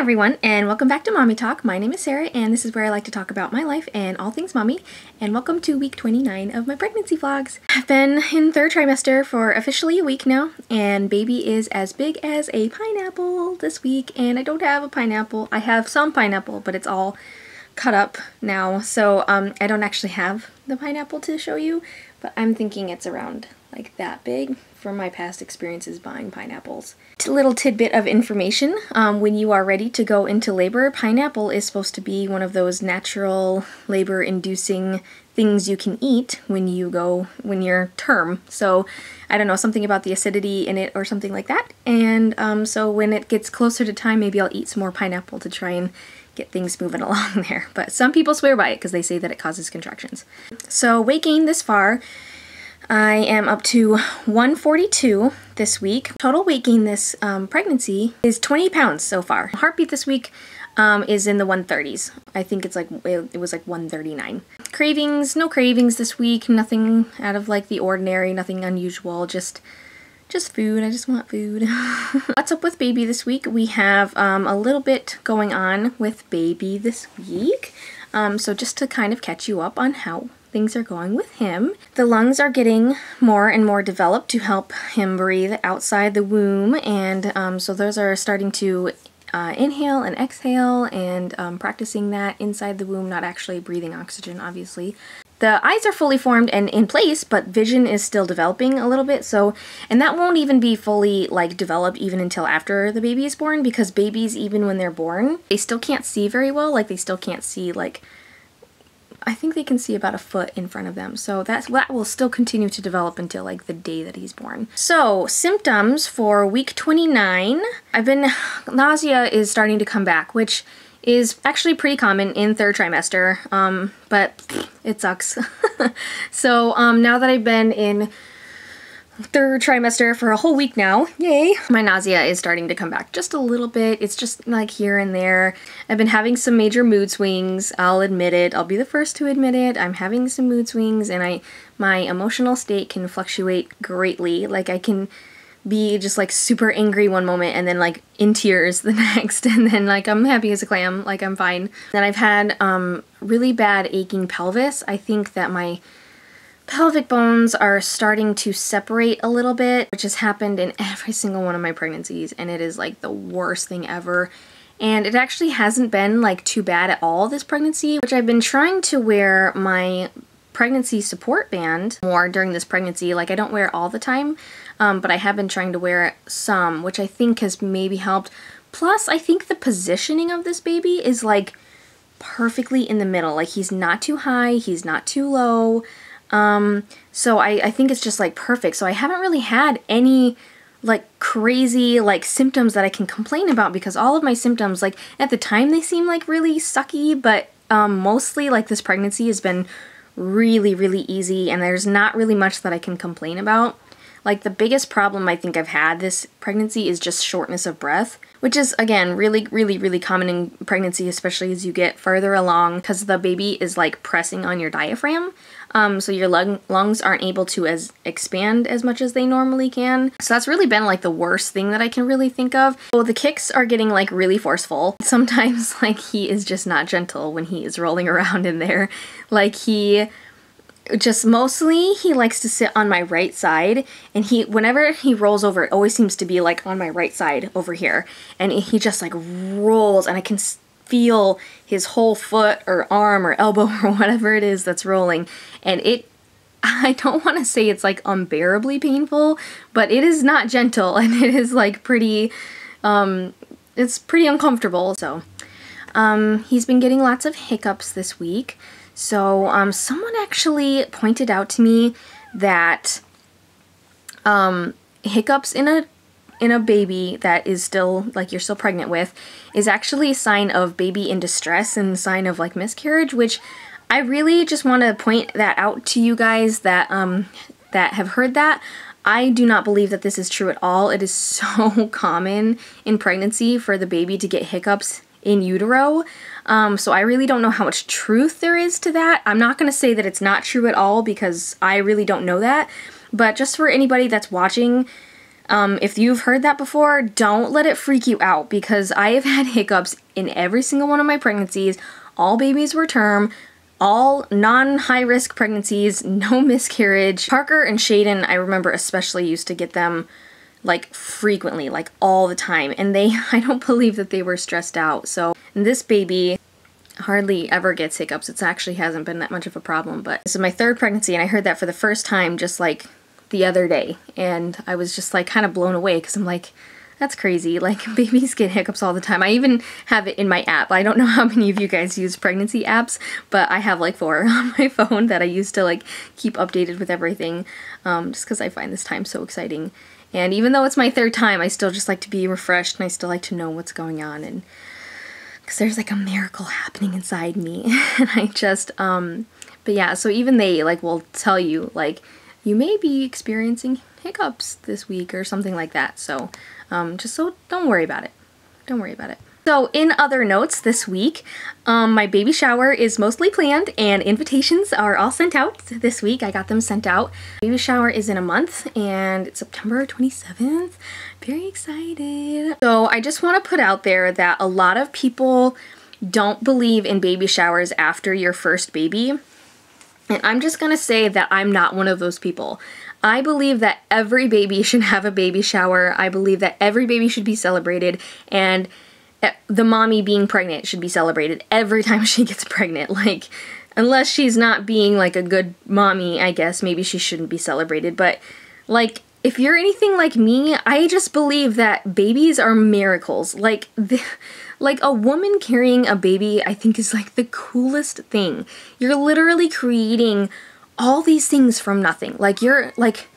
everyone, and welcome back to Mommy Talk. My name is Sarah, and this is where I like to talk about my life and all things mommy. And welcome to week 29 of my pregnancy vlogs. I've been in third trimester for officially a week now, and baby is as big as a pineapple this week. And I don't have a pineapple. I have some pineapple, but it's all cut up now, so I don't actually have the pineapple to show you, but I'm thinking it's around like that big from my past experiences buying pineapples. A little tidbit of information, when you are ready to go into labor, pineapple is supposed to be one of those natural labor inducing things you can eat when you're term. So I don't know, something about the acidity in it or something like that. And so when it gets closer to time, maybe I'll eat some more pineapple to try and get things moving along there. But some people swear by it because they say that it causes contractions. So weight gain this far, I am up to 142 this week. Total weight gain this pregnancy is 20 pounds so far. Heartbeat this week is in the 130s. I think it's like, it was like 139. Cravings, no cravings this week. Nothing out of like the ordinary, nothing unusual, just food. I just want food. What's up with baby this week? We have a little bit going on with baby this week. So just to kind of catch you up on how things are going with him. The lungs are getting more and more developed to help him breathe outside the womb, and so those are starting to inhale and exhale, and practicing that inside the womb, not actually breathing oxygen, obviously. The eyes are fully formed and in place, but vision is still developing a little bit, so, and that won't even be fully like developed even until after the baby is born, because babies, even when they're born, they still can't see very well. Like, they still can't see, like, I think they can see about a foot in front of them. So that will still continue to develop until like the day that he's born. So symptoms for week 29, nausea is starting to come back, which is actually pretty common in third trimester, but it sucks. So now that I've been in third trimester for a whole week now, yay, my nausea is starting to come back just a little bit. It's just like here and there. I've been having some major mood swings. I'll admit it. I'll be the first to admit it. I'm having some mood swings, and my emotional state can fluctuate greatly. Like, I can be just like super angry one moment and then like in tears the next, and then like I'm happy as a clam, like I'm fine. Then I've had really bad aching pelvis. I think that my pelvic bones are starting to separate a little bit, which has happened in every single one of my pregnancies, and it is like the worst thing ever. And it actually hasn't been like too bad at all this pregnancy, which I've been trying to wear my pregnancy support band more during this pregnancy. Like, I don't wear it all the time, but I have been trying to wear it some, which I think has maybe helped. Plus, I think the positioning of this baby is like perfectly in the middle. Like, he's not too high, he's not too low. So I think it's just like perfect. So I haven't really had any like crazy like symptoms that I can complain about, because all of my symptoms, like at the time, they seem like really sucky, but mostly like this pregnancy has been really, really easy, and there's not really much that I can complain about. Like, the biggest problem I think I've had this pregnancy is just shortness of breath, which is, again, really, really, really common in pregnancy, especially as you get further along, because the baby is like pressing on your diaphragm. So your lungs aren't able to expand as much as they normally can. So that's really been like the worst thing that I can really think of. Oh, the kicks are getting like really forceful. Sometimes like he is just not gentle when he is rolling around in there. Like, mostly he likes to sit on my right side, and whenever he rolls over, it always seems to be like on my right side over here, and he just like rolls, and I can feel his whole foot or arm or elbow or whatever it is that's rolling, and I don't want to say it's like unbearably painful, but it is not gentle, and it is like pretty, it's pretty uncomfortable. So he's been getting lots of hiccups this week. So someone actually pointed out to me that hiccups in a baby that is still, like, you're still pregnant with, is actually a sign of baby in distress and a sign of like miscarriage, which I really just want to point that out to you guys that that have heard that. I do not believe that this is true at all. It is so common in pregnancy for the baby to get hiccups in utero. So I really don't know how much truth there is to that. I'm not going to say that it's not true at all, because I really don't know that. But just for anybody that's watching, If you've heard that before, don't let it freak you out, because I have had hiccups in every single one of my pregnancies. All babies were term, all non-high-risk pregnancies, no miscarriage. Parker and Shaden, I remember especially, used to get them like frequently, like all the time, and I don't believe that they were stressed out. So this baby hardly ever gets hiccups. It actually hasn't been that much of a problem, but this is my third pregnancy, and I heard that for the first time just like the other day, and I was just like kind of blown away, because I'm like, that's crazy. Like, babies get hiccups all the time. I even have it in my app. I don't know how many of you guys use pregnancy apps, but I have like 4 on my phone that I use to like keep updated with everything, just because I find this time so exciting. And even though it's my third time, I still just like to be refreshed, and I still like to know what's going on, and because there's like a miracle happening inside me. And I just, but yeah, so even they like will tell you like, you may be experiencing hiccups this week or something like that. So just so don't worry about it. Don't worry about it. So in other notes this week, my baby shower is mostly planned and invitations are all sent out this week. I got them sent out. Baby shower is in a month and it's September 27th. Very excited. So I just want to put out there that a lot of people don't believe in baby showers after your first baby. And I'm just going to say that I'm not one of those people. I believe that every baby should have a baby shower. I believe that every baby should be celebrated, and the mommy being pregnant should be celebrated every time she gets pregnant. Like, unless she's not being like a good mommy, I guess maybe she shouldn't be celebrated. But like, if you're anything like me, I just believe that babies are miracles. Like a woman carrying a baby, I think, is like the coolest thing. You're literally creating all these things from nothing. Like, you're like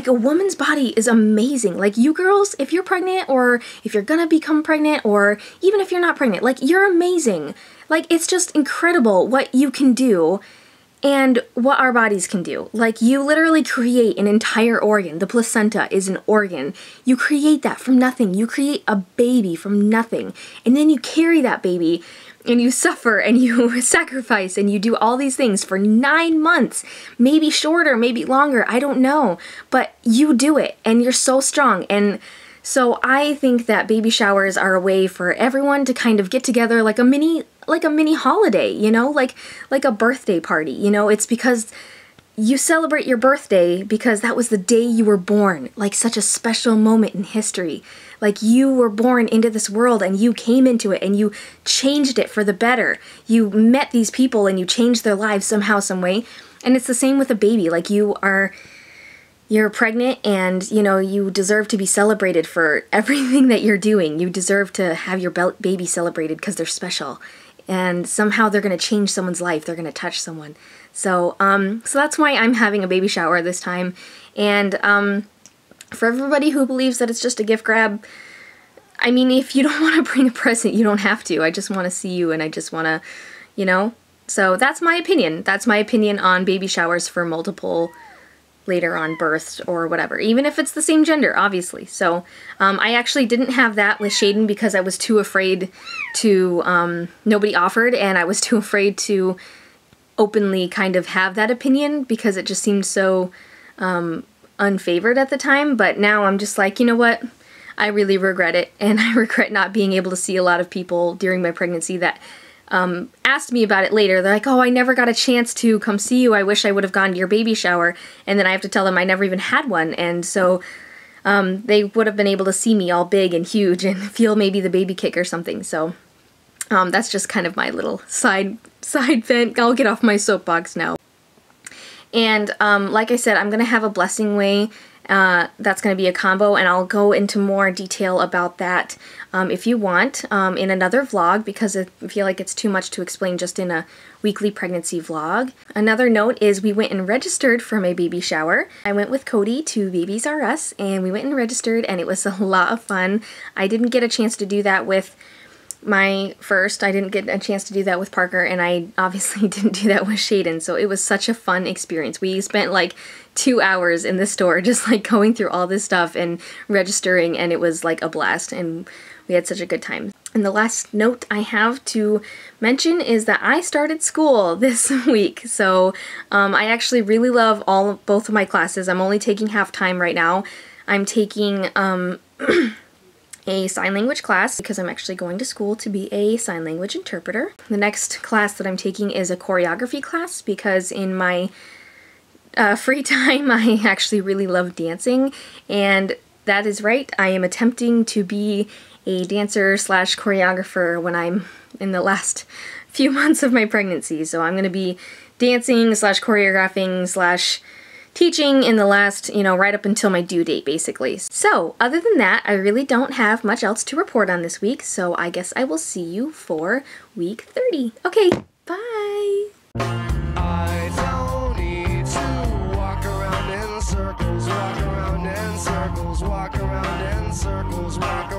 a woman's body is amazing. Like, you girls, if you're pregnant, or if you're gonna become pregnant, or even if you're not pregnant, like, you're amazing. Like, it's just incredible what you can do and what our bodies can do. Like, you literally create an entire organ. The placenta is an organ. You create that from nothing. You create a baby from nothing. And then you carry that baby, and you suffer, and you sacrifice, and you do all these things for 9 months, maybe shorter, maybe longer, I don't know, but you do it, and you're so strong. And so I think that baby showers are a way for everyone to kind of get together like a mini holiday, you know, like a birthday party, you know. It's because you celebrate your birthday because that was the day you were born, like such a special moment in history. Like, you were born into this world, and you came into it, and you changed it for the better. You met these people, and you changed their lives somehow, some way. And it's the same with a baby. Like, you're pregnant, and, you know, you deserve to be celebrated for everything that you're doing. You deserve to have your baby celebrated because they're special. And somehow they're going to change someone's life. They're going to touch someone. So that's why I'm having a baby shower this time. And for everybody who believes that it's just a gift grab, I mean, if you don't want to bring a present, you don't have to. I just want to see you, and I just want to, you know. So that's my opinion. That's my opinion on baby showers for multiple later on births or whatever, even if it's the same gender, obviously. So I actually didn't have that with Shaden because I was too afraid to, nobody offered, and I was too afraid to openly kind of have that opinion because it just seemed so unfavored at the time. But now I'm just like, you know what? I really regret it, and I regret not being able to see a lot of people during my pregnancy that asked me about it later. They're like, oh, I never got a chance to come see you. I wish I would have gone to your baby shower. And then I have to tell them I never even had one. And so they would have been able to see me all big and huge and feel maybe the baby kick or something. So that's just kind of my little side vent. I'll get off my soapbox now. And like I said, I'm going to have a blessing way. That's going to be a combo, and I'll go into more detail about that if you want in another vlog, because I feel like it's too much to explain just in a weekly pregnancy vlog. Another note is we went and registered for my baby shower. I went with Cody to Babies R Us, and we went and registered, and it was a lot of fun. I didn't get a chance to do that with my first. I didn't get a chance to do that with Parker, and I obviously didn't do that with Shaden, so it was such a fun experience. We spent like 2 hours in the store just like going through all this stuff and registering, and it was like a blast, and we had such a good time. And the last note I have to mention is that I started school this week. So I actually really love both of my classes. I'm only taking half time right now. I'm taking a sign language class because I'm actually going to school to be a sign language interpreter. The next class that I'm taking is a choreography class because in my free time I actually really love dancing, and that is right, I am attempting to be a dancer slash choreographer when I'm in the last few months of my pregnancy. So I'm going to be dancing slash choreographing slash teaching in the last, right up until my due date, basically. So, other than that, I really don't have much else to report on this week, so I guess I will see you for week 30. Okay, bye! I don't need to walk around in circles, walk around in circles, walk around in circles, walk